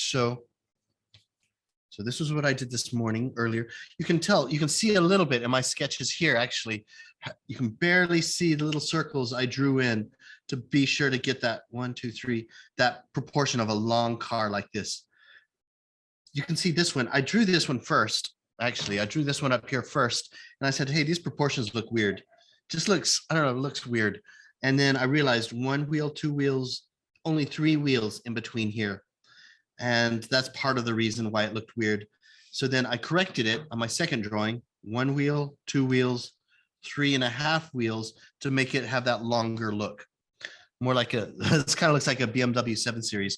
So this was what I did this morning earlier. You can tell, you can see a little bit in my sketches here, actually. You can barely see the little circles I drew in to be sure to get that 1, 2, 3, that proportion of a long car like this. You can see this one. I drew this one first. Actually, I drew this one up here first. And I said, hey, these proportions look weird. Just looks, I don't know, it looks weird. And then I realized 1 wheel, 2 wheels, only 3 wheels in between here. And that's part of the reason why it looked weird. So then I corrected it on my second drawing, 1 wheel, 2 wheels, 3.5 wheels to make it have that longer look. More like this kind of looks like a BMW 7 Series,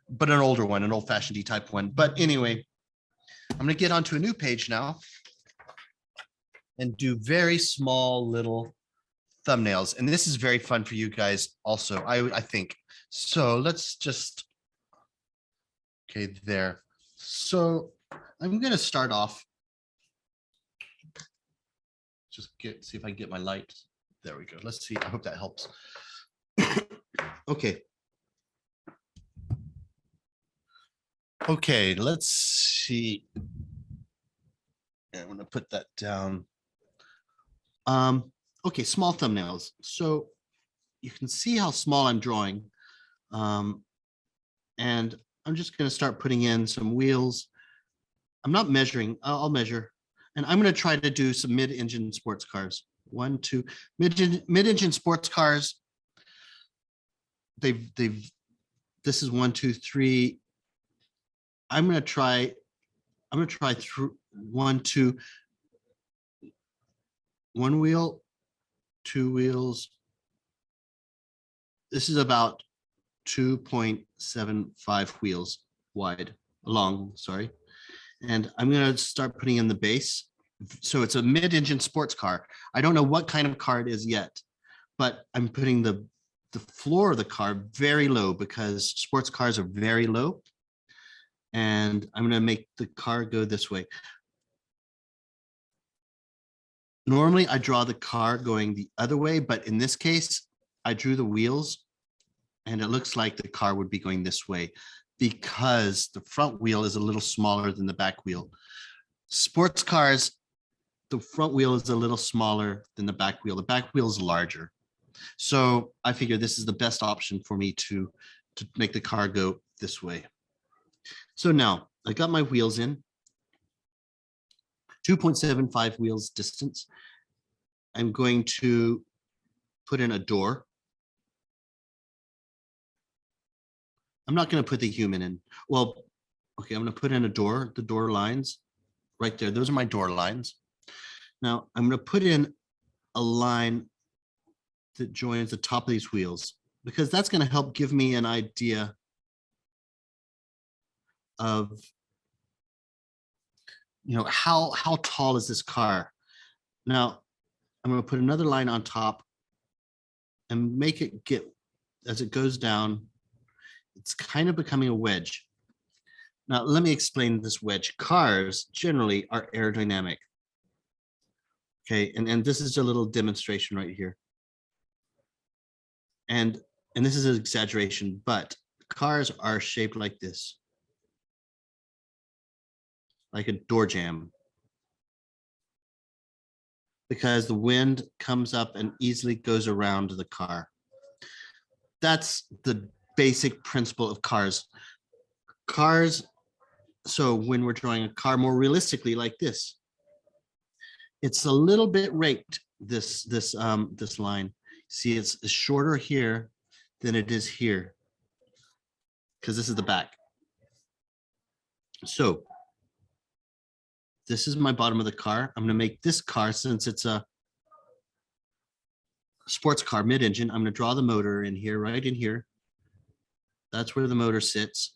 but an older one, an old-fashioned type one. But anyway, I'm going to get onto a new page now and do very small little thumbnails. And this is very fun for you guys also, I think. So let's just, okay, there. So I'm going to start off. Just see if I can get my light. There we go. Let's see. I hope that helps. Okay. Okay, let's see. I'm going to put that down. Okay, small thumbnails. So you can see how small I'm drawing. And I'm just going to start putting in some wheels. I'm not measuring. I'll measure. And I'm going to try to do some mid-engine sports cars. 1, 2, mid-engine sports cars. This is 1, 2, 3. I'm going to try through 1, 2, 1 wheel, 2 wheels. This is about 2.75 wheels long, sorry. And I'm going to start putting in the base. So it's a mid-engine sports car. I don't know what kind of car it is yet, but I'm putting the floor of the car very low because sports cars are very low. And I'm going to make the car go this way. Normally I draw the car going the other way, but in this case, I drew the wheels and it looks like the car would be going this way because the front wheel is a little smaller than the back wheel. Sports cars, the front wheel is a little smaller than the back wheel. The back wheel is larger. So I figure this is the best option for me to make the car go this way. So now I got my wheels in, 2.75 wheels distance. I'm going to put in a door. I'm not going to put the human in. Well, okay, I'm going to put in a door, the door lines right there. Those are my door lines. Now I'm going to put in a line that joins the top of these wheels because that's going to help give me an idea of, you know, how tall is this car. Now I'm going to put another line on top and make it get, as it goes down, it's kind of becoming a wedge. Now let me explain this wedge. Cars generally are aerodynamic. Okay, and this is a little demonstration right here. And this is an exaggeration, but cars are shaped like this, like a door jamb, because the wind comes up and easily goes around the car. That's the basic principle of cars. So when we're drawing a car more realistically like this, it's a little bit raked, this line. See, it's shorter here than it is here because this is the back. So this is my bottom of the car. I'm going to make this car, since it's a sports car mid-engine, I'm going to draw the motor in here, right in here. That's where the motor sits.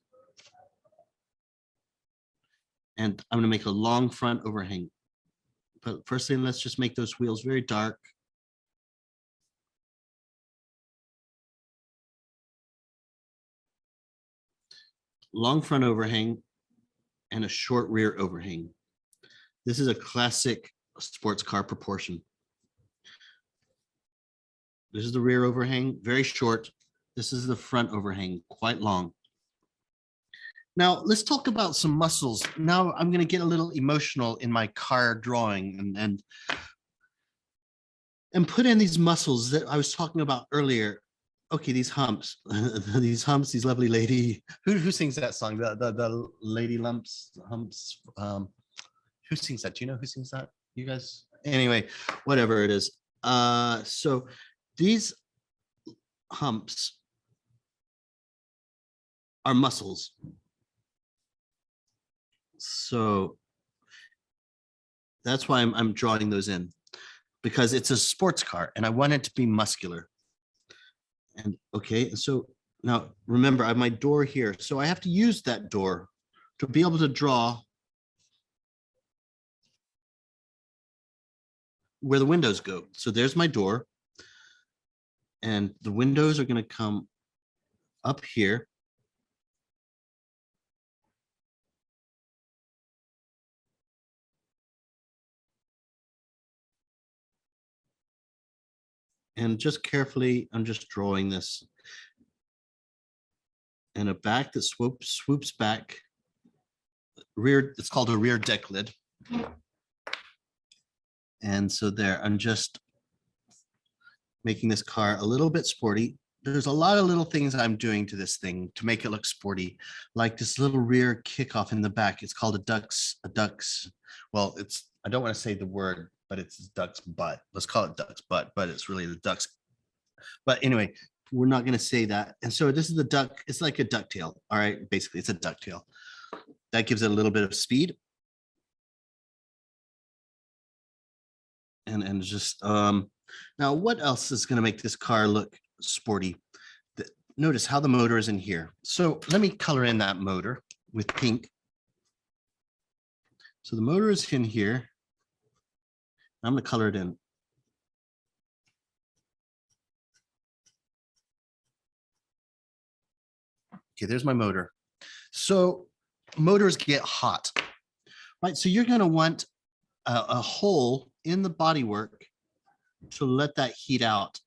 And I'm going to make a long front overhang. But first thing, let's just make those wheels very dark. Long front overhang and a short rear overhang. This is a classic sports car proportion. This is the rear overhang, very short. This is the front overhang, quite long. Now let's talk about some muscles. Now I'm going to get a little emotional in my car drawing and put in these muscles that I was talking about earlier. Okay, these humps, these humps, these lovely lady. Who sings that song? The lady lumps humps. Who sings that? Do you know who sings that? You guys? Anyway, whatever it is. So these humps are muscles. So that's why I'm drawing those in, because it's a sports car and I want it to be muscular. And okay, so now remember I have my door here. So I have to use that door to be able to draw where the windows go. So there's my door. And the windows are going to come up here. And just carefully, I'm just drawing this. And a back that swoops back. Rear, it's called a rear deck lid. And so there, I'm just making this car a little bit sporty. There's a lot of little things I'm doing to this thing to make it look sporty, like this little rear kickoff in the back. It's called a duck's. Well, it's, I don't want to say the word, but it's duck's butt. Let's call it duck's butt, but it's really the duck's. But anyway, we're not going to say that. And so this is the duck. It's like a ducktail. All right, basically, it's a ducktail. That gives it a little bit of speed. And just now, what else is going to make this car look sporty? Notice how the motor is in here. So let me color in that motor with pink. So the motor is in here. I'm going to color it in. Okay, there's my motor. So motors get hot, right? So you're going to want a hole in the bodywork to let that heat out.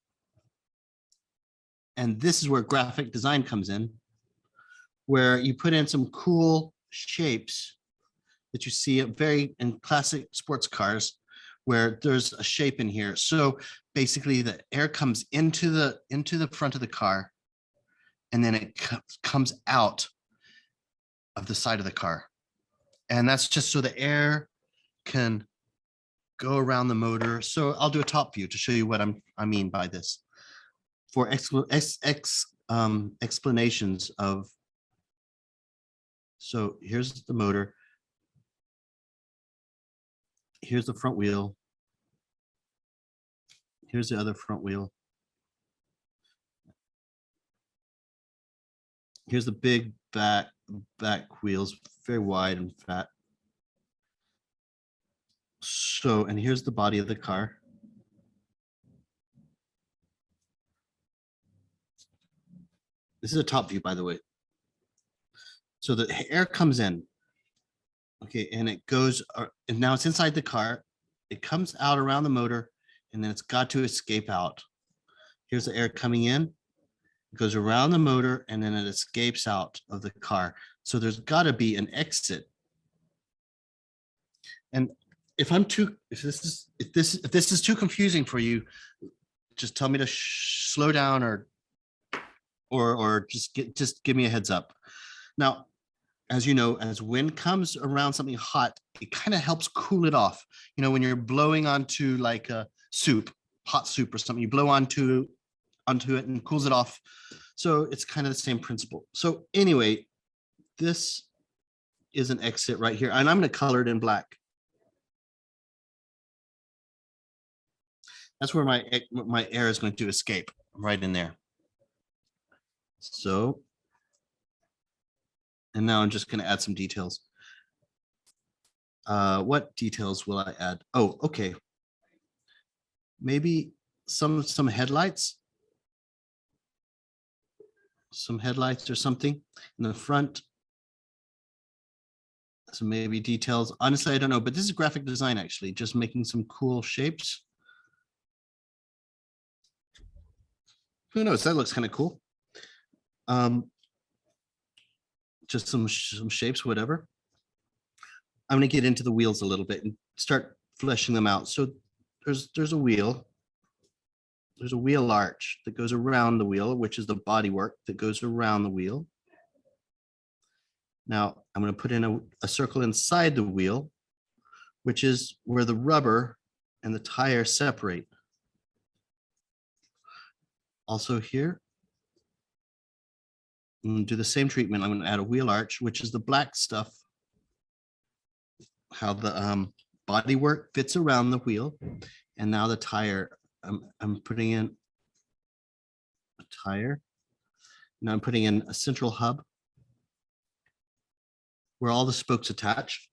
And this is where graphic design comes in, where you put in some cool shapes that you see very in classic sports cars, where there's a shape in here. So basically the air comes into the front of the car, and then it comes out of the side of the car. And that's just so the air can go around the motor. So I'll do a top view to show you what I mean by this. For explanations of, so here's the motor. Here's the front wheel. Here's the other front wheel. Here's the big back wheels, very wide and fat. So, and here's the body of the car. This is a top view, by the way. So the air comes in, okay, and it goes, and now it's inside the car. It comes out around the motor, and then it's got to escape out. Here's the air coming in, it goes around the motor, and then it escapes out of the car. So there's got to be an exit. And if this is too confusing for you, just tell me to slow down or just give me a heads up. Now, as you know, as wind comes around something hot, it kind of helps cool it off. You know, when you're blowing onto like a soup, hot soup or something, you blow onto it and cools it off. So it's kind of the same principle. So anyway, this is an exit right here, and I'm going to color it in black. That's where my air is going to escape, right in there. So, and now I'm just going to add some details. What details will I add? Oh, okay. Maybe some headlights. Some headlights or something in the front. So maybe details. Honestly, I don't know, but this is graphic design actually, just making some cool shapes. Who knows? That looks kind of cool. just some shapes, whatever. I'm going to get into the wheels a little bit and start fleshing them out. So there's a wheel. There's a wheel arch that goes around the wheel, which is the bodywork that goes around the wheel. Now I'm going to put in a circle inside the wheel, which is where the rubber and the tire separate. Also here, I'm going to do the same treatment. I'm going to add a wheel arch, which is the black stuff, how the bodywork fits around the wheel. And now the tire, I'm putting in a tire. Now I'm putting in a central hub where all the spokes attach.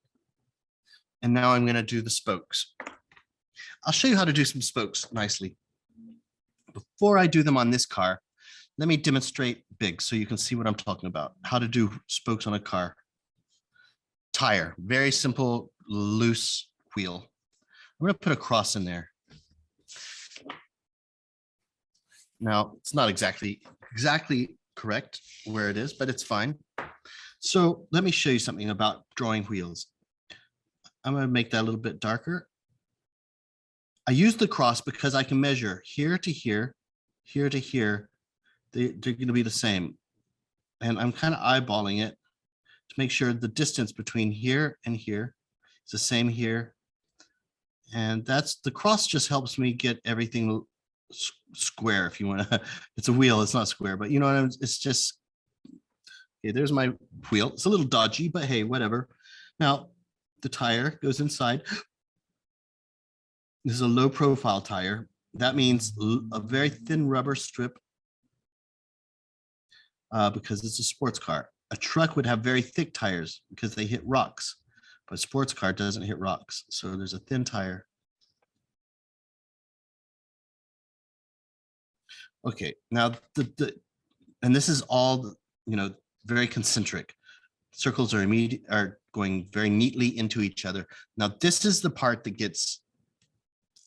And now I'm going to do the spokes. I'll show you how to do some spokes nicely. Before I do them on this car, let me demonstrate big so you can see what I'm talking about. How to do spokes on a car. Tire, very simple, loose wheel. I'm going to put a cross in there. Now, it's not exactly correct where it is, but it's fine. So let me show you something about drawing wheels. I'm going to make that a little bit darker. I use the cross because I can measure here to here, here to here. They're going to be the same. And I'm kind of eyeballing it to make sure the distance between here and here is the same here. And the cross just helps me get everything square, if you want to. It's a wheel, it's not square, but you know what I mean? It's just, okay, there's my wheel. It's a little dodgy, but hey, whatever. Now, the tire goes inside. This is a low profile tire. That means a very thin rubber strip because it's a sports car. A truck would have very thick tires because they hit rocks, but a sports car doesn't hit rocks. So there's a thin tire. Okay, now and this is all, very concentric. Circles are going very neatly into each other. Now this is the part that gets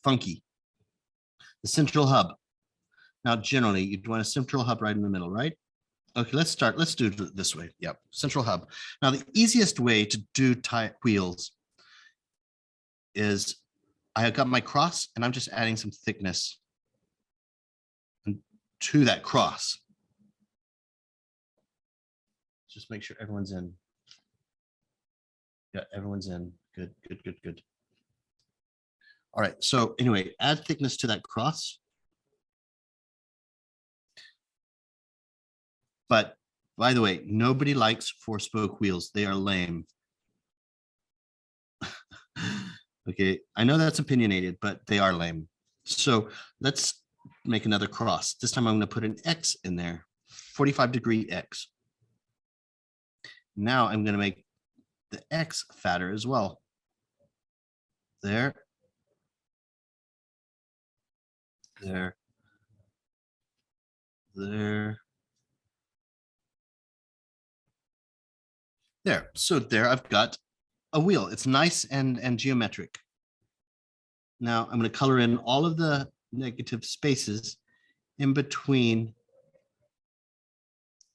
funky. The central hub. Now generally you'd want a central hub right in the middle, right? Okay, let's do it this way. Yep, central hub. Now the easiest way to do wheels is I have got my cross and I'm just adding some thickness to that cross. Just make sure everyone's in. Yeah, everyone's in. Good, good, good, good. All right, so anyway, add thickness to that cross. But by the way, nobody likes 4-spoke wheels. They are lame. Okay, I know that's opinionated, but they are lame. So let's make another cross. This time I'm going to put an X in there, 45-degree X. Now I'm going to make the X fatter as well. There. There. There. There. So there I've got a wheel. It's nice and geometric. Now I'm going to color in all of the negative spaces in between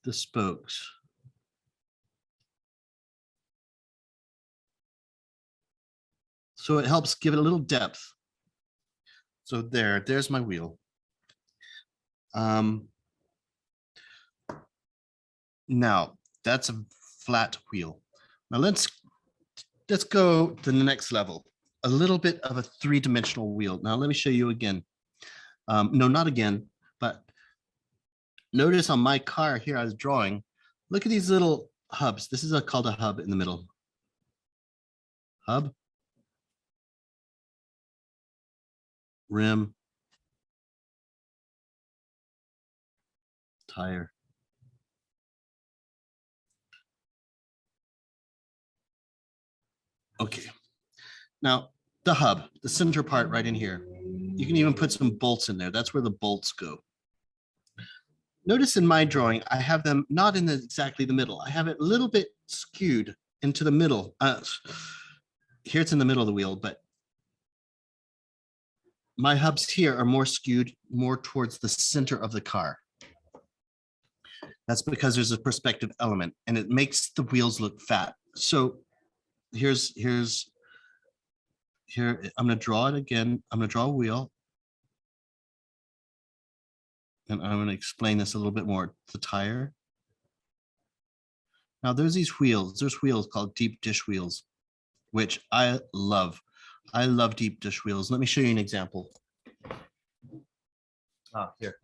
the spokes. So it helps give it a little depth. So there's my wheel. Now that's a flat wheel. Now let's go to the next level. A little bit of a 3-dimensional wheel. Now let me show you again. No, not again, but notice on my car here I was drawing. Look at these little hubs. This is called a hub in the middle. Hub. Rim. Tire. Okay. Now the hub, the center part right in here. You can even put some bolts in there. That's where the bolts go. Notice in my drawing, I have them not in exactly the middle. I have it a little bit skewed into the middle. Here it's in the middle of the wheel, but my hubs here are more skewed more towards the center of the car. That's because there's a perspective element and it makes the wheels look fat. So here, I'm going to draw it again. I'm going to draw a wheel. And I'm going to explain this a little bit more. The tire. Now there's these wheels. There's wheels called deep dish wheels, which I love. I love deep dish wheels. Let me show you an example. Here.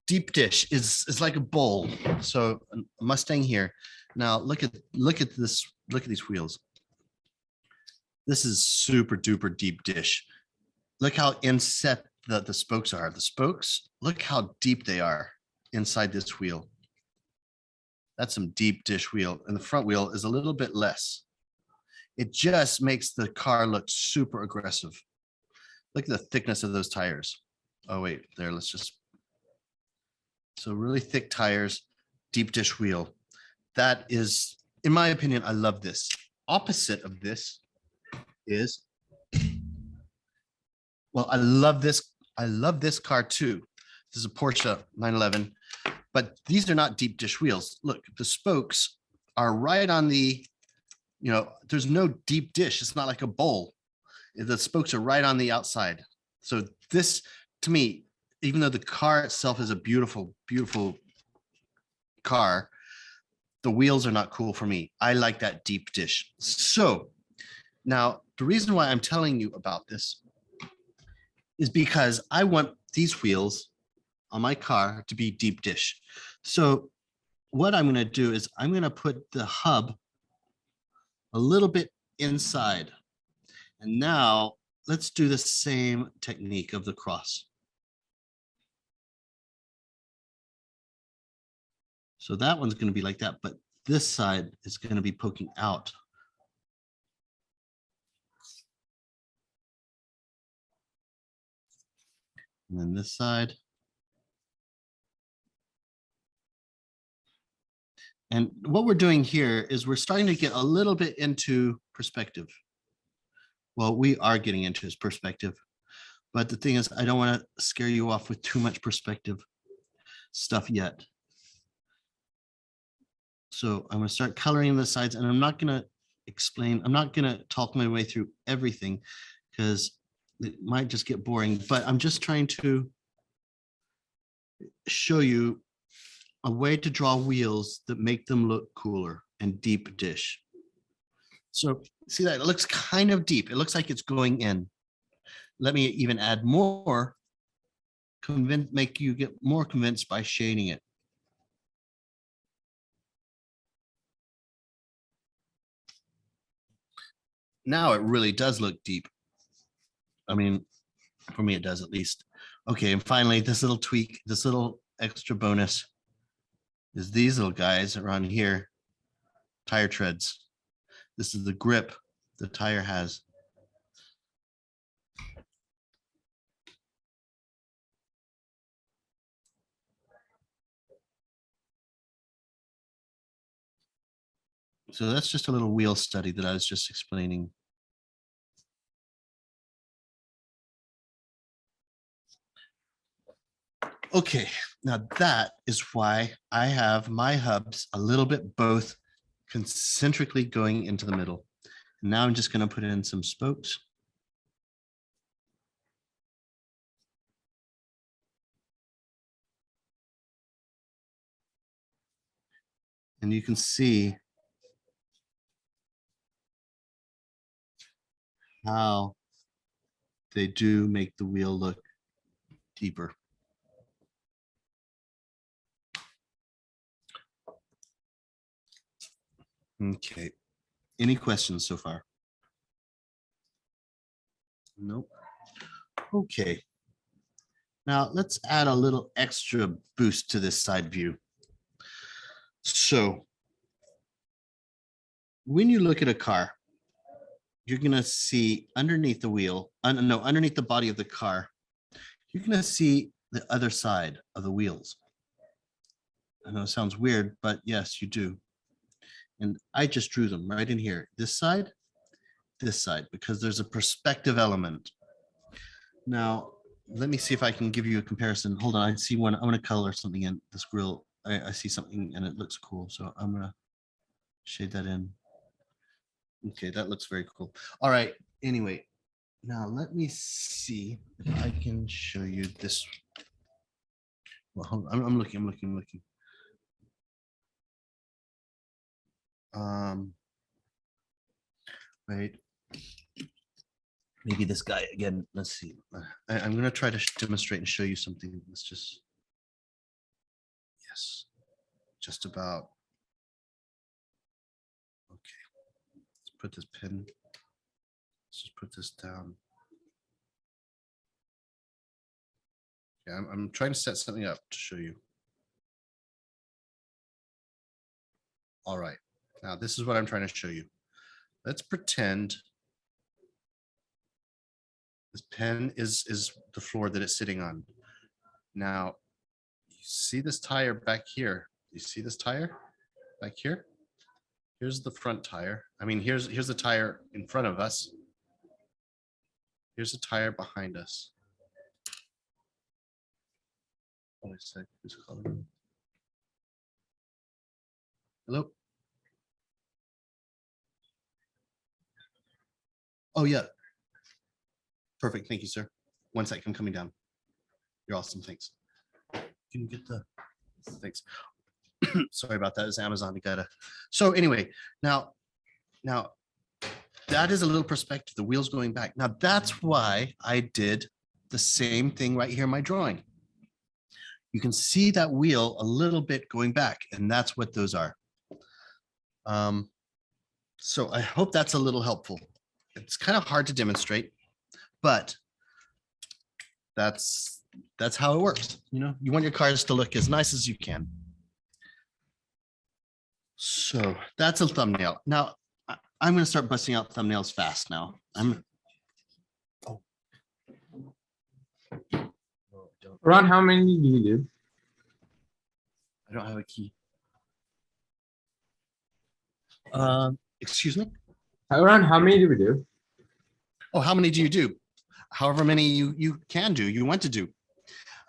Deep dish is like a bowl. So a Mustang here. Now look at this. Look at these wheels. This is super duper deep dish. Look how inset the spokes are. The spokes, look how deep they are inside this wheel. That's some deep dish wheel. And the front wheel is a little bit less. It just makes the car look super aggressive. Look at the thickness of those tires. Oh, wait, there, let's just. So really thick tires, deep dish wheel. That is, in my opinion, I love this. Opposite of this is, well, I love this. I love this car too. This is a Porsche 911, but these are not deep dish wheels. Look, the spokes are right on the, there's no deep dish. It's not like a bowl. The spokes are right on the outside. So this, to me, even though the car itself is a beautiful, beautiful car, the wheels are not cool for me. I like that deep dish. So now the reason why I'm telling you about this is because I want these wheels on my car to be deep dish. So what I'm going to do is I'm going to put the hub a little bit inside. And now let's do the same technique of the cross. So that one's going to be like that, but this side is going to be poking out. And then this side. And what we're doing here is we're starting to get a little bit into perspective. Well, we are getting into his perspective, but the thing is, I don't want to scare you off with too much perspective stuff yet. So I'm going to start coloring the sides, and I'm not going to explain, I'm not going to talk my way through everything because it might just get boring, but I'm just trying to show you a way to draw wheels that make them look cooler and deep dish. So see that it looks kind of deep. It looks like it's going in. Let me even add more, make you get more convinced by shading it. Now it really does look deep. I mean, for me, it does at least. Okay, and finally, this little tweak, this little extra bonus is these little guys around here, tire treads. This is the grip the tire has. So that's just a little wheel study that I was just explaining. Okay, now that is why I have my hubs a little bit both concentrically going into the middle. And now I'm just going to put in some spokes. And you can see how they do make the wheel look deeper. Okay, any questions so far? Nope. Okay, now let's add a little extra boost to this side view. So when you look at a car, you're gonna see underneath the wheel, underneath the body of the car, you're gonna see the other side of the wheels. I know it sounds weird, but yes, you do. And I just drew them right in here. This side, because there's a perspective element. Now, let me see if I can give you a comparison. Hold on, I see one. I want to color something in this grill. I see something and it looks cool. So I'm gonna shade that in. Okay, that looks very cool. All right. Anyway, now let me see if I can show you this. Well, hold on. I'm looking. I'm looking. I'm looking. Wait. Maybe this guy again. Let's see. I'm gonna try to demonstrate and show you something. Let's just. Yes. Just about. Okay. Let's put this pin. Let's just put this down. Yeah, I'm trying to set something up to show you. All right. Now this is what I'm trying to show you. Let's pretend this pen is the floor that it's sitting on. Now, you see this tire back here. You see this tire back here? Here's the front tire. I mean, here's the tire in front of us. Here's the tire behind us. Wait a sec, who's calling? Hello? Oh yeah. Perfect, thank you, sir. 1 sec, I'm coming down. You're awesome, thanks. Can you get the, thanks. Sorry about that, it's Amazon, you gotta. So anyway, now that is a little perspective, the wheels going back. Now that's why I did the same thing right here in my drawing. You can see that wheel a little bit going back, and that's what those are. So I hope that's a little helpful. It's kind of hard to demonstrate, but that's how it works. You know, you want your cars to look as nice as you can. So that's a thumbnail. Now I'm going to start busting out thumbnails fast now. Ron, how many do you do? I don't have a key. Excuse me? Ron, how many do we do? Oh, how many do you do? However many you can do, you want to do.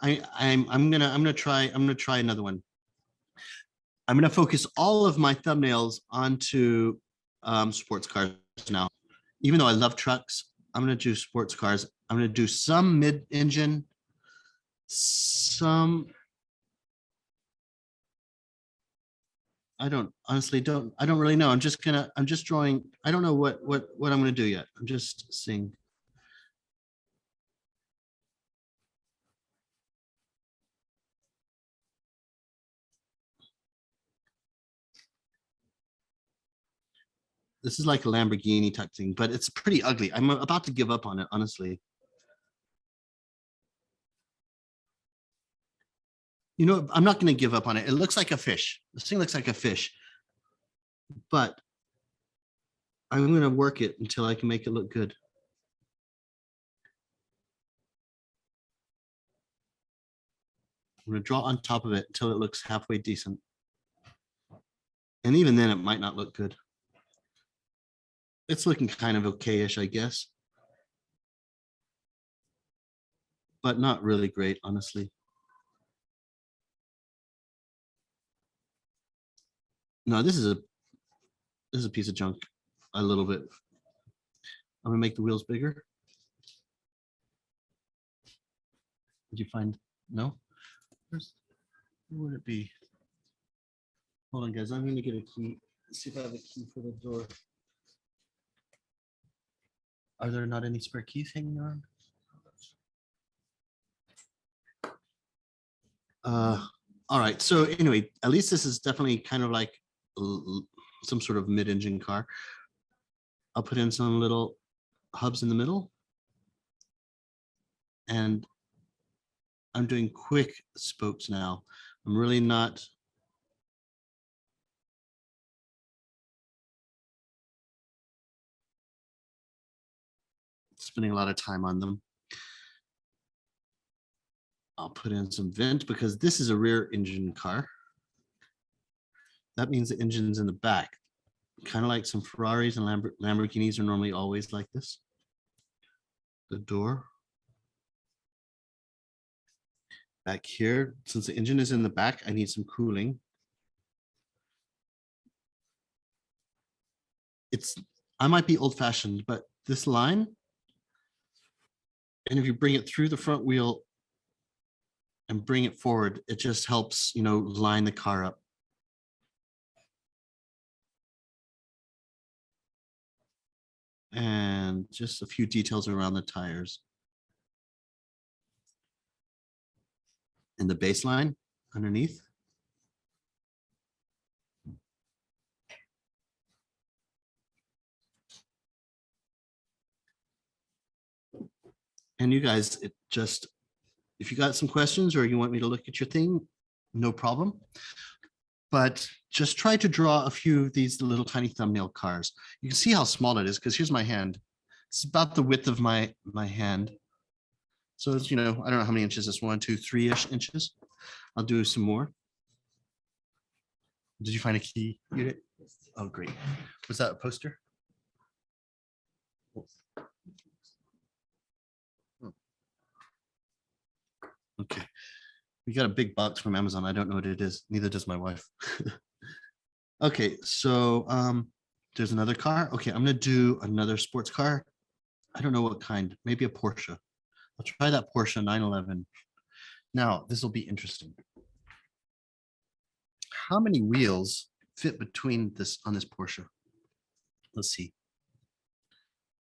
I'm gonna try another one. I'm gonna focus all of my thumbnails onto sports cars now. Even though I love trucks, I'm gonna do sports cars. I'm gonna do some mid-engine, some. I don't really know. I'm just drawing. I don't know what I'm gonna do yet. I'm just seeing. This is like a Lamborghini type thing, but it's pretty ugly. I'm about to give up on it, honestly. You know, I'm not going to give up on it. It looks like a fish. This thing looks like a fish, but I'm going to work it until I can make it look good. I'm going to draw on top of it until it looks halfway decent. And even then, it might not look good. It's looking kind of okay-ish, I guess. But not really great, honestly. No, this is a piece of junk, a little bit. I'm gonna make the wheels bigger. Did you find, no? Where would it be? Hold on, guys, I'm gonna get a key. See if I have a key for the door. Are there not any spare keys hanging around? All right, so anyway, at least this is definitely kind of like some sort of mid-engine car. I'll put in some little hubs in the middle. And I'm doing quick spokes now. I'm really not spending a lot of time on them. I'll put in some vent because this is a rear engine car. That means the engine's in the back, kind of like some Ferraris and Lamborghinis are normally always like this. The door. Back here, since the engine is in the back, I need some cooling. I might be old fashioned, but this line, and if you bring it through the front wheel and bring it forward, it just helps, line the car up. And just a few details around the tires. And the baseline underneath. And you guys, if you got some questions or you want me to look at your thing, no problem. But just try to draw a few of these little tiny thumbnail cars. You can see how small it is because here's my hand. It's about the width of my hand. So it's, I don't know how many inches this 1, 2, 3-ish inches. I'll do some more. Did you find a key unit? Oh, great. Was that a poster? Okay. We got a big box from Amazon. I don't know what it is. Neither does my wife. Okay, so there's another car. Okay, I'm gonna do another sports car. I don't know what kind, maybe a Porsche. I'll try that Porsche 911. Now, this will be interesting. How many wheels fit between this on this Porsche? Let's see.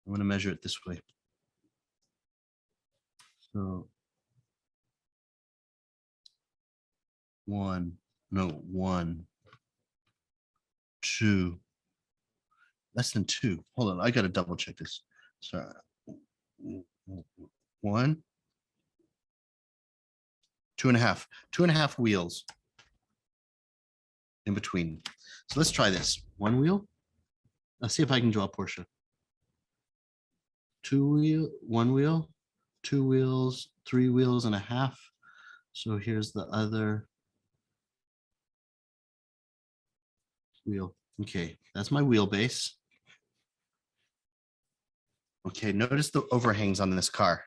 I'm gonna measure it this way. So one, 2, less than 2. Hold on, I gotta double check this. Sorry. 1, 2.5, 2.5 wheels in between. So let's try this. 1 wheel. Let's see if I can draw a Porsche. 2 wheel, 1 wheel, 2 wheels, 3 wheels and a half. So here's the other wheel. Okay, that's my wheelbase. Okay, notice the overhangs on this car.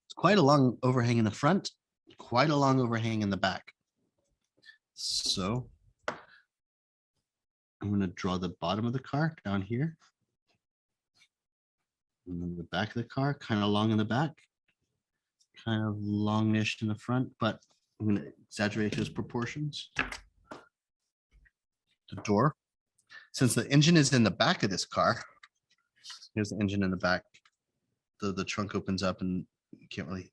It's quite a long overhang in the front, quite a long overhang in the back. So I'm going to draw the bottom of the car down here. And then the back of the car, kind of long in the back, kind of longish in the front, but I'm going to exaggerate those proportions. The door, since the engine is in the back of this car, here's the engine in the back. The trunk opens up and you can't really,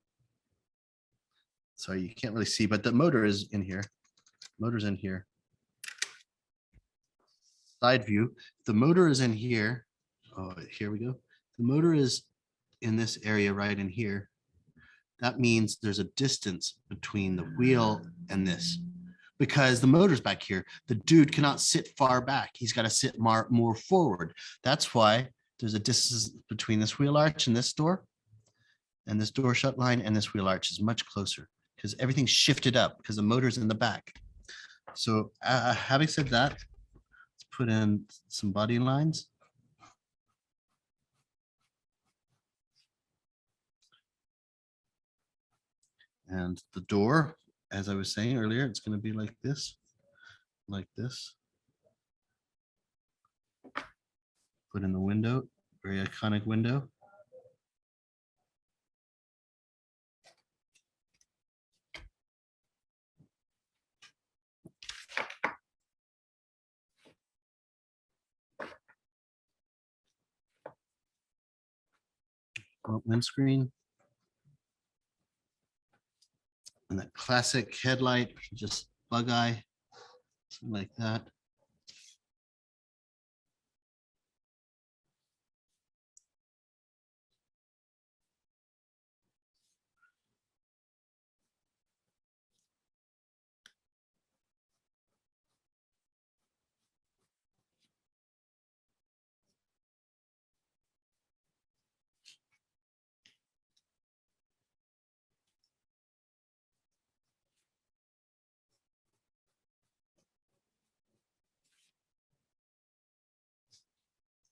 sorry, you can't really see, but the motor is in here. Motor's in here. Side view, the motor is in here. Oh, here we go. The motor is in this area right in here. That means there's a distance between the wheel and this, because the motor's back here. The dude cannot sit far back. He's got to sit more forward. That's why there's a distance between this wheel arch and this door. And this door shut line and this wheel arch is much closer because everything's shifted up because the motor's in the back. So having said that, let's put in some body lines. And the door, as I was saying earlier, it's going to be like this, like this. Put in the window, very iconic window. Windscreen. And that classic headlight, just bug eye, something like that.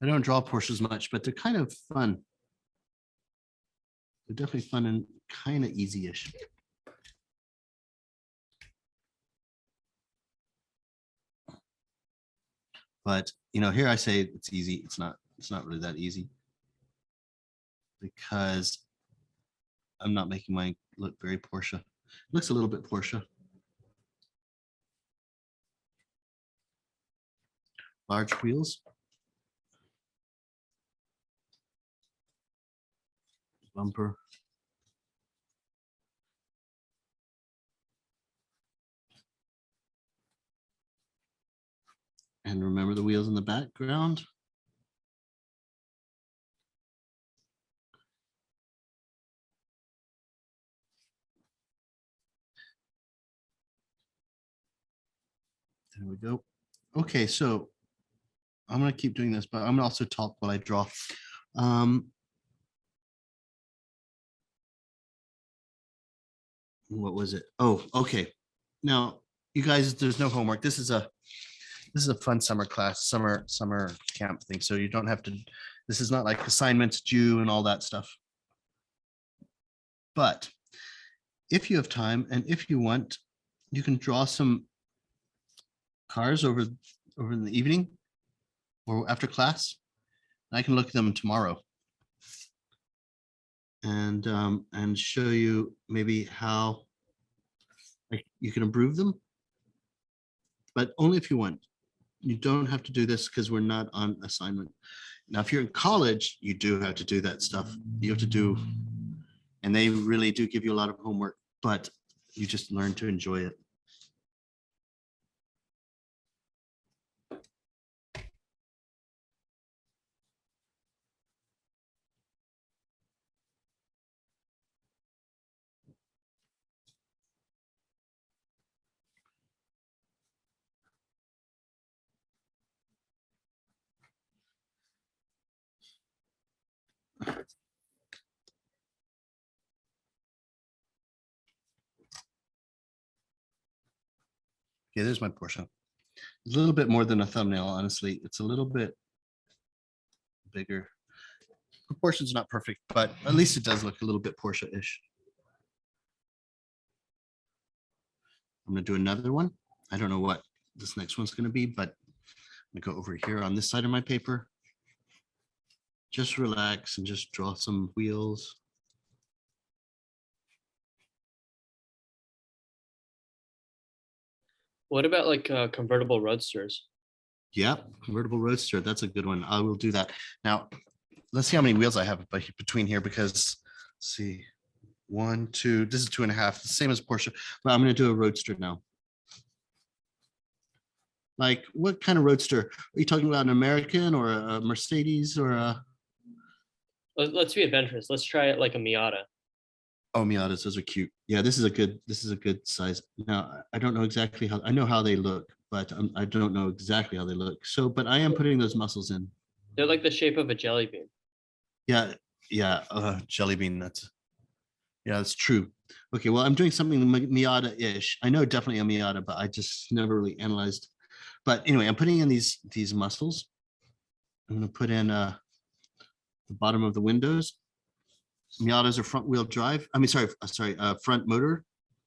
I don't draw Porsches much, but they're kind of fun. They're definitely fun and kind of easy-ish. But you know, here I say it's easy. It's not really that easy because I'm not making mine look very Porsche. It looks a little bit Porsche. Large wheels. Bumper. And remember the wheels in the background. There we go. Okay, so I'm going to keep doing this, but I'm going to also talk while I draw. What was it? Oh, okay. Now, you guys, there's no homework. This is a fun summer class, summer camp thing. So you don't have to. This is not like assignments due and all that stuff. But if you have time and if you want, you can draw some cars over in the evening or after class. I can look at them tomorrow and show you maybe how you can improve them, but only if you want. You don't have to do this because we're not on assignment. Now, if you're in college, you do have to do that stuff. You have to do, and they really do give you a lot of homework, but you just learn to enjoy it. Okay, there's my Porsche. A little bit more than a thumbnail, honestly. It's a little bit bigger. Proportion's not perfect, but at least it does look a little bit Porsche-ish. I'm going to do another one. I don't know what this next one's going to be, but I'm going to go over here on this side of my paper. Just relax and just draw some wheels. What about like convertible roadsters? Yeah, convertible roadster. That's a good one. I will do that. Now, let's see how many wheels I have between here because let's see, 1, 2, this is 2.5, the same as Porsche, but I'm going to do a roadster now. Like, what kind of roadster? Are you talking about an American or a Mercedes or a? Let's be adventurous. Let's try it like a Miata. Oh, Miatas, those are cute. Yeah, this is a good size. Now, I don't know exactly how, I know how they look, but I don't know exactly how they look. So, but I am putting those muscles in. They're like the shape of a jelly bean. Yeah, yeah, jelly bean. Yeah, that's true. Okay, well, I'm doing something Miata-ish. I know definitely a Miata, but I just never really analyzed. But anyway, I'm putting in these muscles. I'm going to put in the bottom of the windows. Miatas are front wheel drive. I mean, sorry, front motor.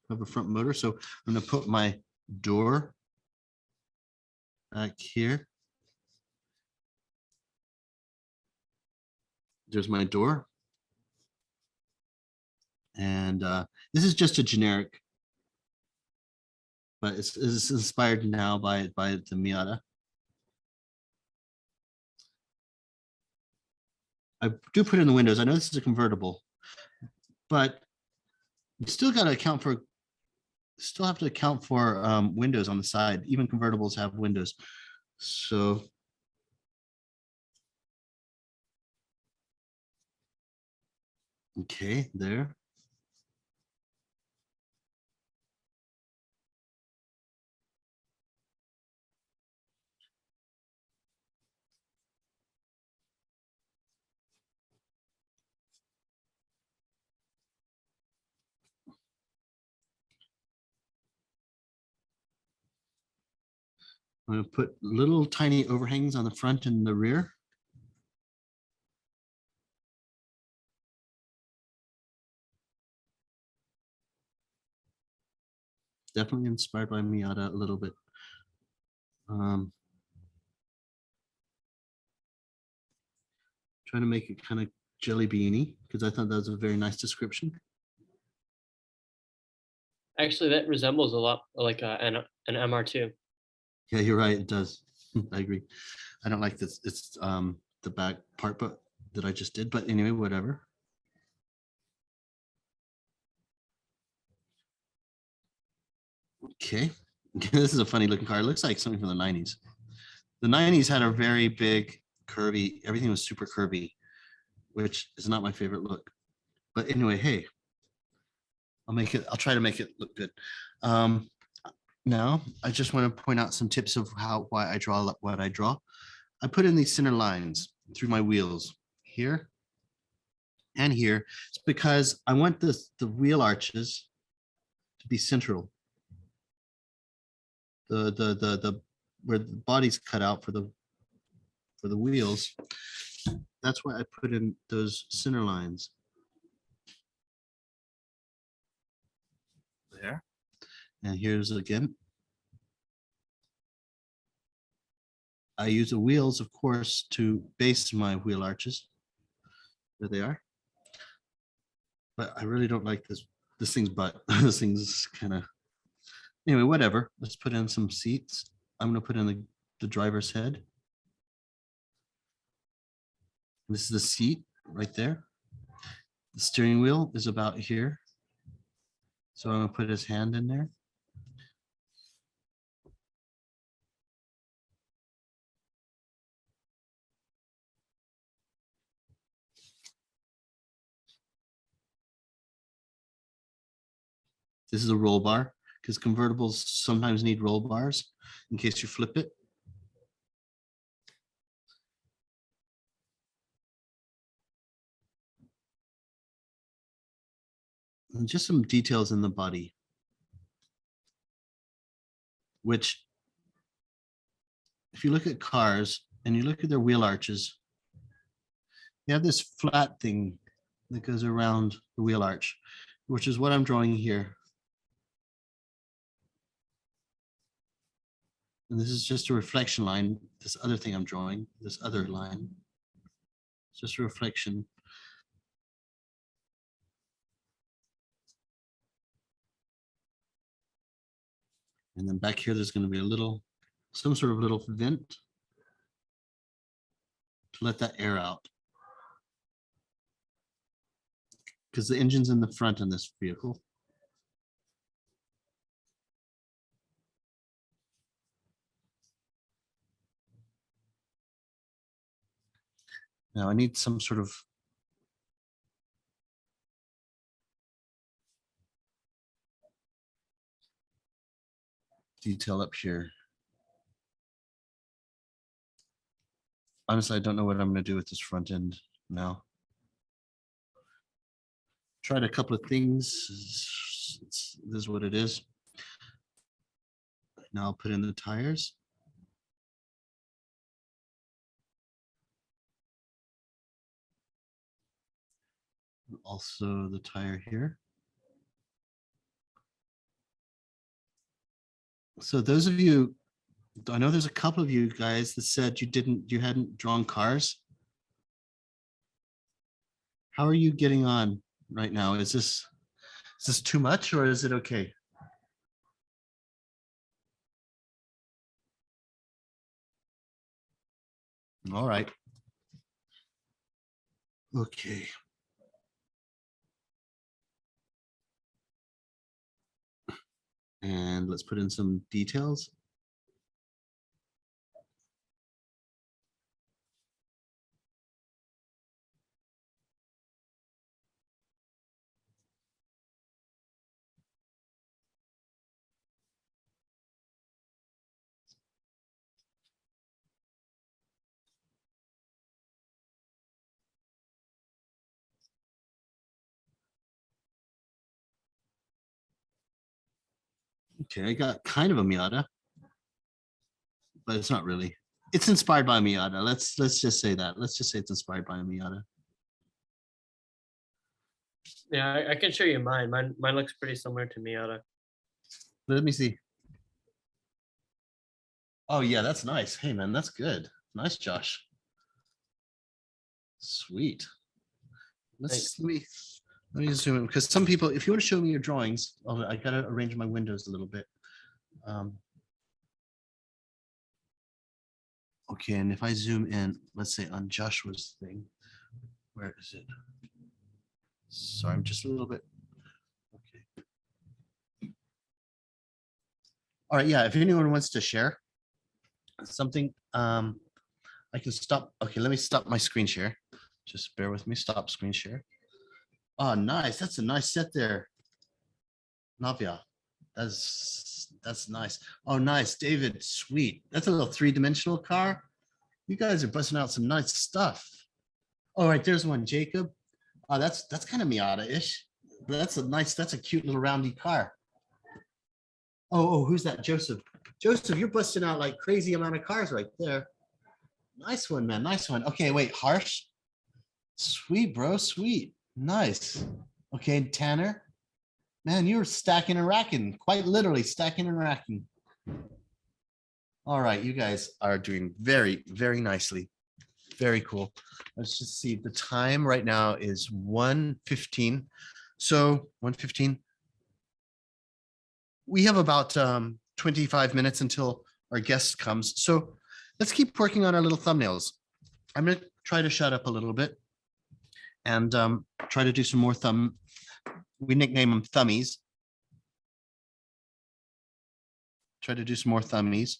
I have a front motor, so I'm going to put my door back here. There's my door. And this is just a generic, but it's inspired now by the Miata. I do put in the windows. I know this is a convertible, but you still got to account for, still have to account for windows on the side. Even convertibles have windows. So okay, there. I'm going to put little tiny overhangs on the front and the rear. Definitely inspired by Miata a little bit. Trying to make it kind of jelly beany because I thought that was a very nice description. Actually, that resembles a lot like an MR2. Yeah, you're right. It does. I agree. I don't like this. It's the back part, but that I just did. But anyway, whatever. Okay. This is a funny looking car. It looks like something from the 90s. The 90s had a very big curvy, everything was super curvy, which is not my favorite look. But anyway, hey, I'll try to make it look good. Now I just want to point out some tips of why I draw what I draw. I put in these center lines through my wheels here and here. It's because I want the wheel arches to be central. The where the body's cut out for the wheels. That's why I put in those center lines. There. And here's again. I use the wheels, of course, to base my wheel arches. There they are. But I really don't like this thing's butt. This thing's kind of, anyway, whatever. Let's put in some seats. I'm gonna put in the driver's head. This is the seat right there. The steering wheel is about here. So I'm gonna put his hand in there. This is a roll bar because convertibles sometimes need roll bars in case you flip it. And just some details in the body, which if you look at cars and you look at their wheel arches, you have this flat thing that goes around the wheel arch, which is what I'm drawing here. And this is just a reflection line. This other thing I'm drawing, this other line, it's just a reflection. And then back here, there's going to be some sort of little vent to let that air out. Because the engine's in the front in this vehicle. Now I need some sort of detail up here. Honestly, I don't know what I'm going to do with this front end now. Tried a couple of things. This is what it is. Now I'll put in the tires. Also the tire here. So those of you, I know there's a couple of you guys that said you hadn't drawn cars. How are you getting on right now? Is this too much or is it okay? All right. Okay. And let's put in some details. Okay, I got kind of a Miata, but it's not really. It's inspired by Miata. Let's just say that. Let's just say it's inspired by a Miata. Yeah, I can show you mine. Mine looks pretty similar to Miata. Let me see. Oh yeah, that's nice. Hey man, that's good. Nice, Josh. Sweet. Nice. Let me zoom in because some people, if you want to show me your drawings, I gotta arrange my windows a little bit. Okay, and if I zoom in, let's say on Joshua's thing, where is it? Sorry, I'm just a little bit. Okay. All right, yeah, if anyone wants to share something, I can stop. Okay, let me stop my screen share. Just bear with me, stop screen share. Oh, nice, that's a nice set there. Navia, that's nice. Oh, nice, David, sweet. That's a little three-dimensional car. You guys are busting out some nice stuff. All right, there's one, Jacob. Oh, that's kind of Miata-ish. That's a cute little roundy car. Oh, who's that? Joseph. Joseph, you're busting out like crazy amount of cars right there. Nice one, man. Nice one. Okay, wait, Harsh. Sweet, bro. Sweet. Nice. Okay, Tanner. Man, you were stacking and racking, quite literally stacking and racking. All right, you guys are doing very, very nicely. Very cool. Let's just see. The time right now is 1:15. So 1:15. We have about 25 minutes until our guest comes. So let's keep working on our little thumbnails. I'm going to try to shut up a little bit and try to do some more we nickname them thummies. Try to do some more thummies.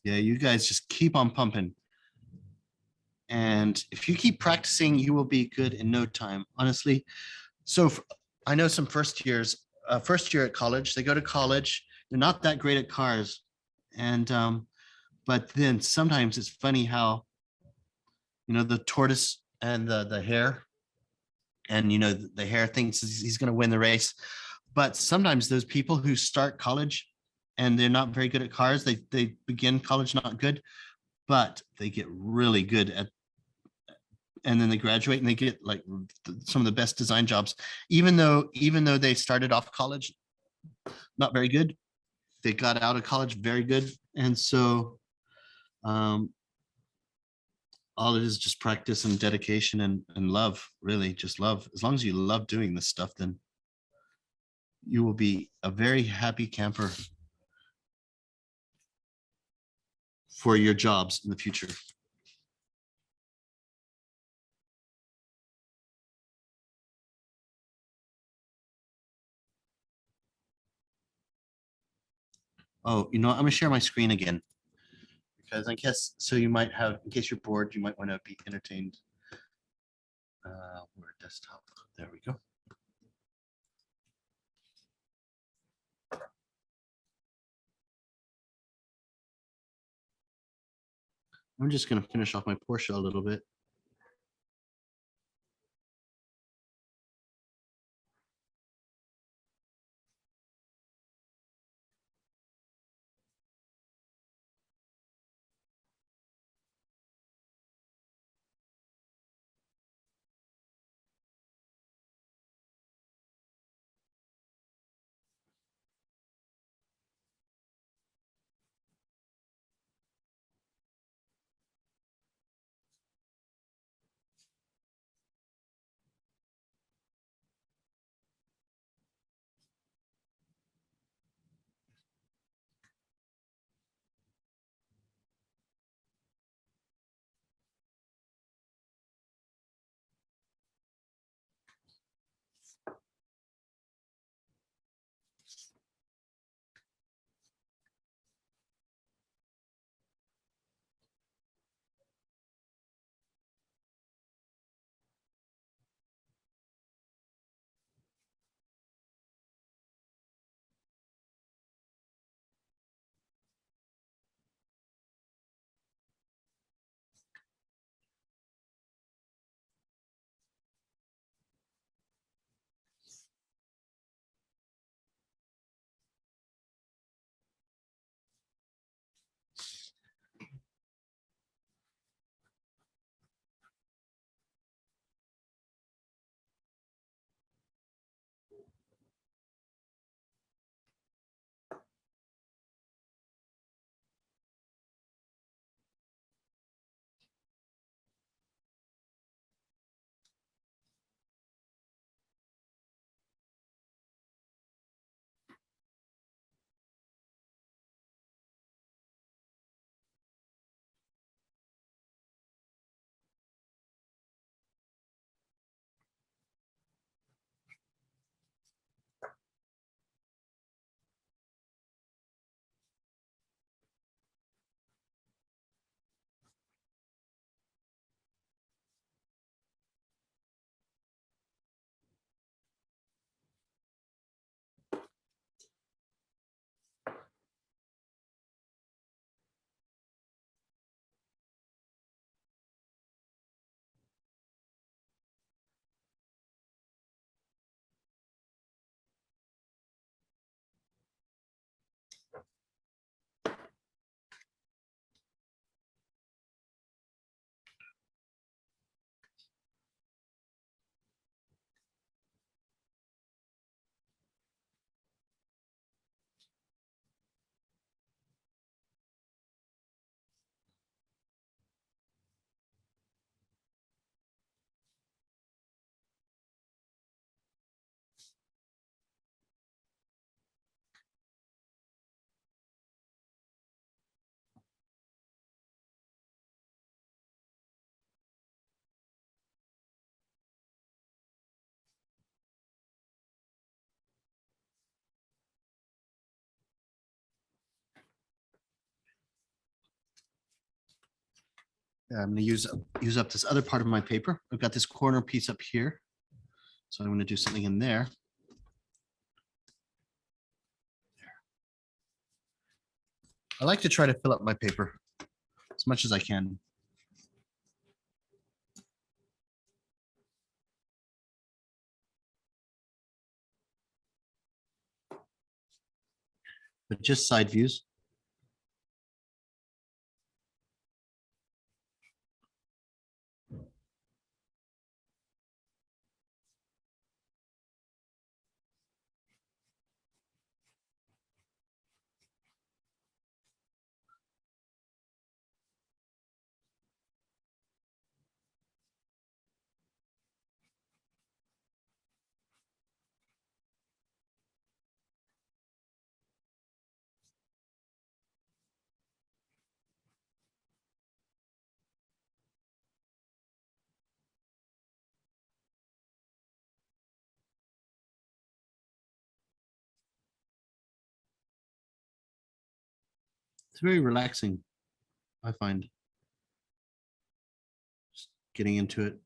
Yeah, you guys just keep on pumping. And if you keep practicing, you will be good in no time, honestly. So I know some first year at college, they go to college, they're not that great at cars. And, but then sometimes it's funny how, the tortoise and the hare, and, the hare thinks he's going to win the race. But sometimes those people who start college and they're not very good at cars, they begin college not good, but they get really good at, and then they graduate and they get like some of the best design jobs, even though they started off college not very good, they got out of college very good. And so all it is just practice and dedication and love, really just love. As long as you love doing this stuff, then you will be a very happy camper for your jobs in the future. Oh, I'm gonna share my screen again because I guess so you might have, in case you're bored, you might want to be entertained. We're desktop. There we go. I'm just gonna finish off my Porsche a little bit. I'm gonna use up this other part of my paper. I've got this corner piece up here. So I'm gonna do something in there. I like to try to fill up my paper as much as I can. But just side views. It's very relaxing, I find. Just getting into it.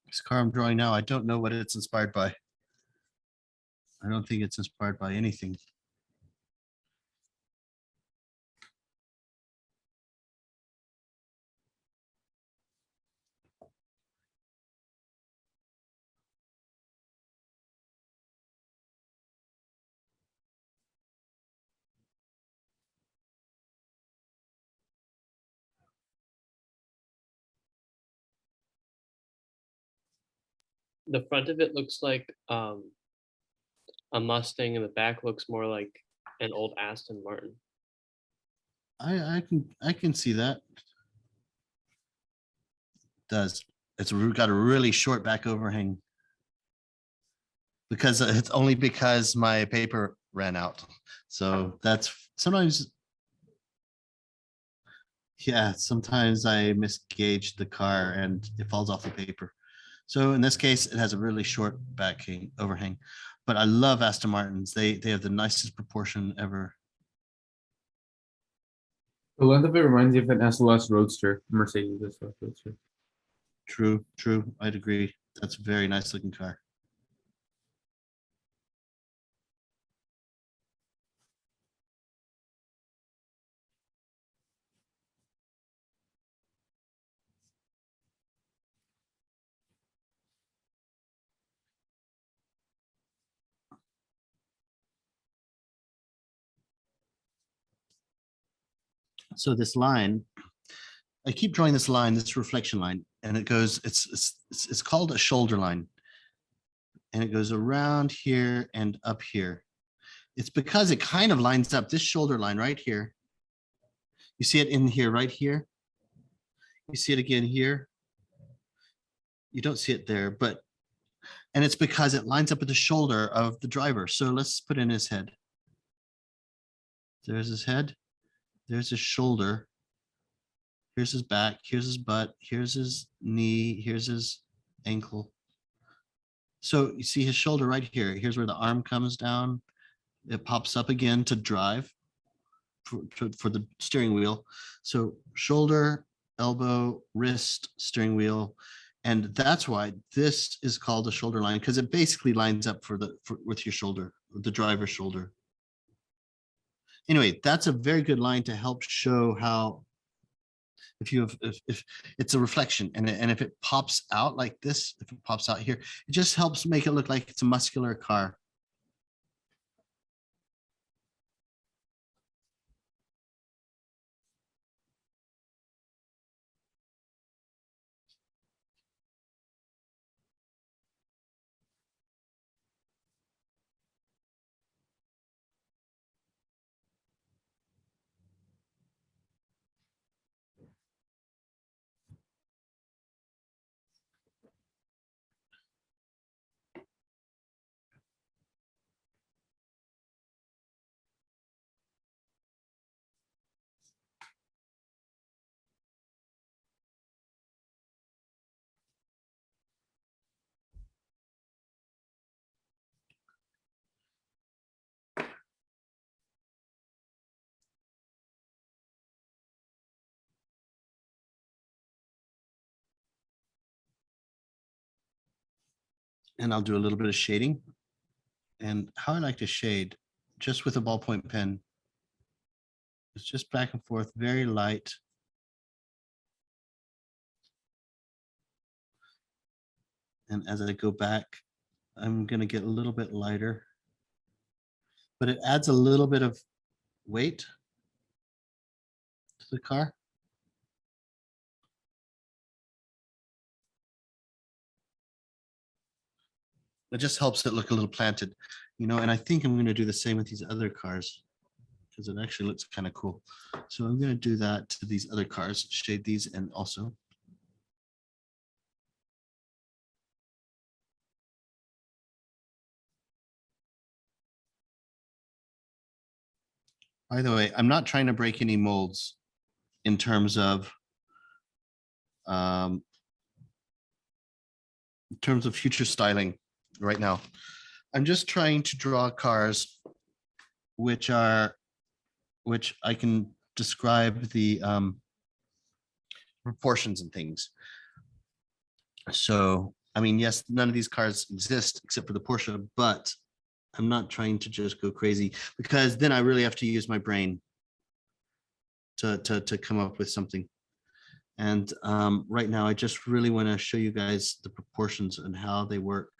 This car I'm drawing now, I don't know what it's inspired by. I don't think it's inspired by anything. The front of it looks like a Mustang, and the back looks more like an old Aston Martin. I can see that. Does it's got a really short back overhang because it's only because my paper ran out. So that's sometimes, yeah, sometimes I misgauge the car and it falls off the paper. So in this case, it has a really short overhang. But I love Aston Martins. They have the nicest proportion ever. The length of it reminds me of an SLS Roadster, Mercedes SLS Roadster. True, true. I'd agree. That's a very nice looking car. So this line, I keep drawing this line, this reflection line, and it goes, it's called a shoulder line. And it goes around here and up here. It's because it kind of lines up this shoulder line right here. You see it in here, right here. You see it again here. You don't see it there, but, and it's because it lines up with the shoulder of the driver. So let's put in his head. There's his head. There's his shoulder. Here's his back. Here's his butt. Here's his knee. Here's his ankle. So you see his shoulder right here. Here's where the arm comes down. It pops up again to drive for the steering wheel. So shoulder, elbow, wrist, steering wheel. And that's why this is called a shoulder line, because it basically lines up with your shoulder, the driver's shoulder. Anyway, that's a very good line to help show how if it's a reflection and if it pops out like this, if it pops out here, it just helps make it look like it's a muscular car. And I'll do a little bit of shading. And how I like to shade, just with a ballpoint pen, it's just back and forth, very light. And as I go back, I'm going to get a little bit lighter, but it adds a little bit of weight to the car. It just helps it look a little planted, you know, and I think I'm going to do the same with these other cars because it actually looks kind of cool. So I'm going to do that to these other cars, shade these, and also by the way, I'm not trying to break any molds in terms of future styling right now. I'm just trying to draw cars which I can describe the proportions and things. So, I mean, yes, none of these cars exist except for the Porsche, but I'm not trying to just go crazy because then I really have to use my brain to come up with something. And right now, I just really want to show you guys the proportions and how they work.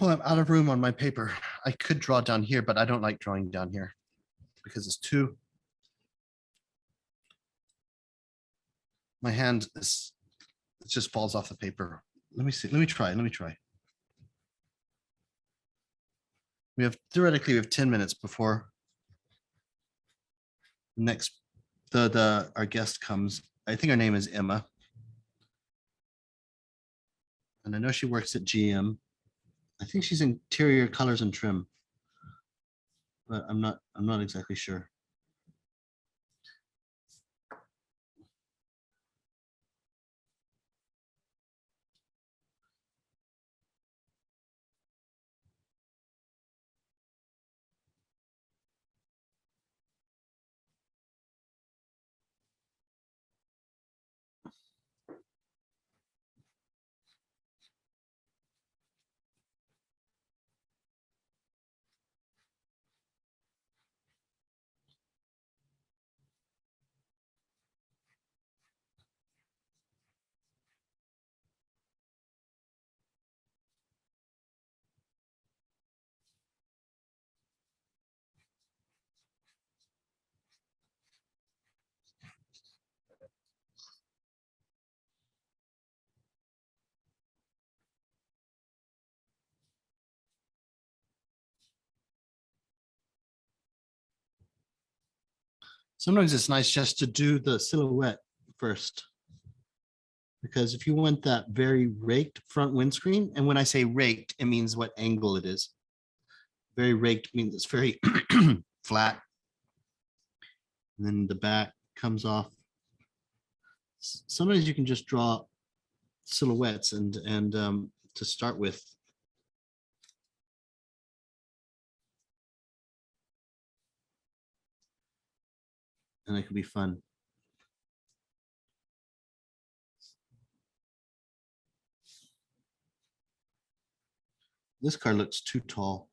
Oh, I'm out of room on my paper. I could draw down here, but I don't like drawing down here because it's too. My hand is, it just falls off the paper. Let me see. Let me try. Let me try. We have theoretically we have 10 minutes before the next the our guest comes. I think her name is Emma. And I know she works at GM. I think she's interior colors and trim. But I'm not exactly sure. Sometimes it's nice just to do the silhouette first. Because if you want that very raked front windscreen, and when I say raked, it means what angle it is. Very raked means it's very flat. And then the back comes off. Sometimes you can just draw silhouettes and to start with. And it can be fun. This car looks too tall.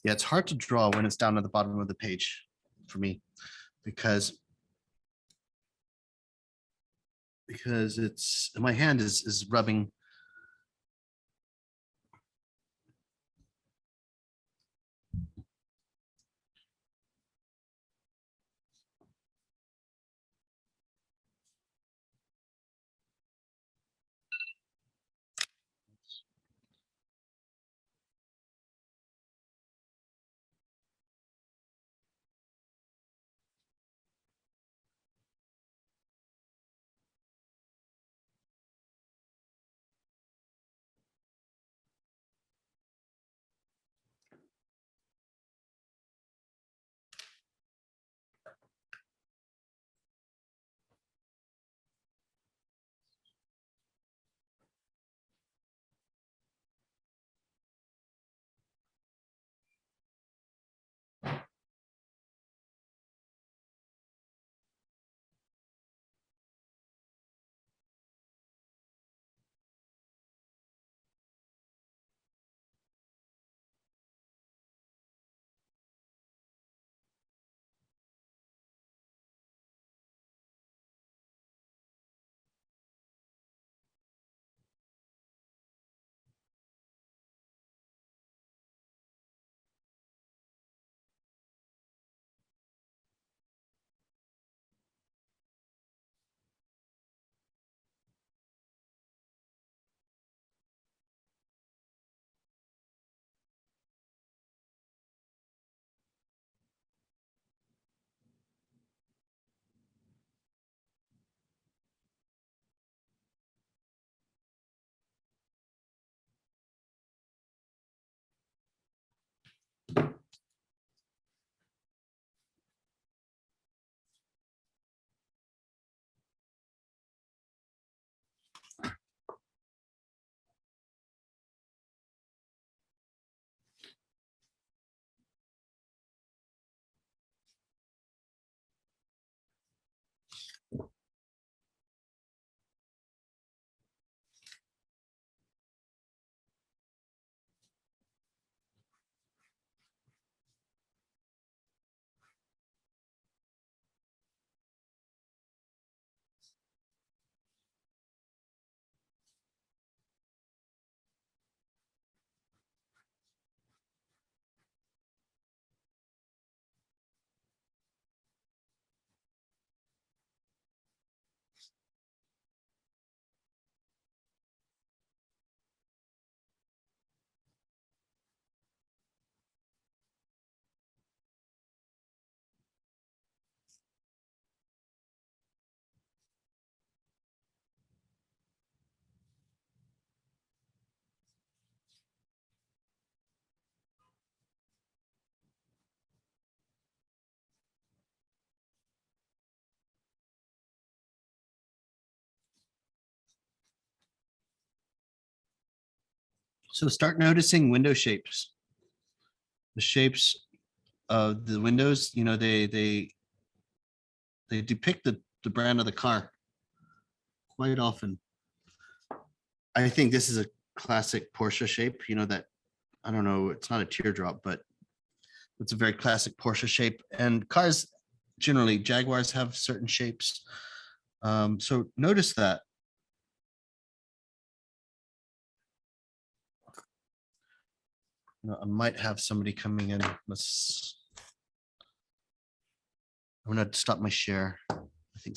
Yeah, it's hard to draw when it's down at the bottom of the page for me because it's my hand is rubbing. So start noticing window shapes. The shapes of the windows, you know, they depict the brand of the car quite often. I think this is a classic Porsche shape, you know, that, I don't know, it's not a teardrop, but it's a very classic Porsche shape. And cars, generally, Jaguars have certain shapes. So notice that. I might have somebody coming in. I'm gonna stop my share.